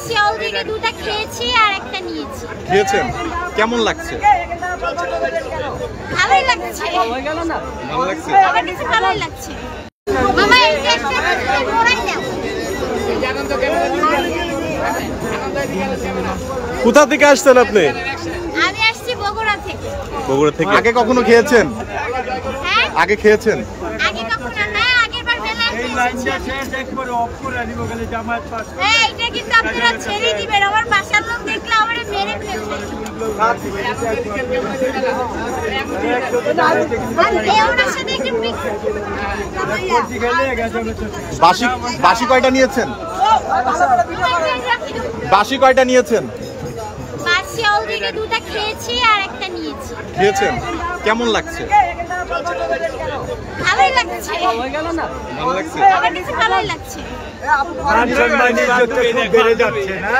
বাসি অলরেডি দুটো খেয়েছি আর একটা নিয়েছি। খেয়েছেন, কেমন লাগছে? ভালোই লাগছে। ভালো লাগছে? আমার কাছে ভালোই লাগছে। মামা এই টেস্টটা মোরাই দাও। কোথা থেকে আসছেন আপনি? আমি আসছি বগুড়া থেকে। বগুড়া থেকে। আগে কখনো খেয়েছেন? হ্যাঁ? আগে খেয়েছেন? আগে কখনো না, আগের বার মেলায় খেয়েছি। হ্যাঁ, এটা কিন্তু আপনারা ছেড়ে দিবেন। আমার বাসার লোক দেখলে আমারে মেরে ফেলবে। আর লেওনার সাথে একটু বাসি কয়টা নিয়েছেন? বাসি কয়টা নিয়েছেন? বাসি অলরেডি দুটো খেয়েছি আর একটা নিয়েছি। খেয়েছেন, কেমন লাগছে? ভালোই লাগছে। ভালো লাগছে? আমার কাছে ভালোই লাগছে। মান সম্মান বেড়ে যাচ্ছে না।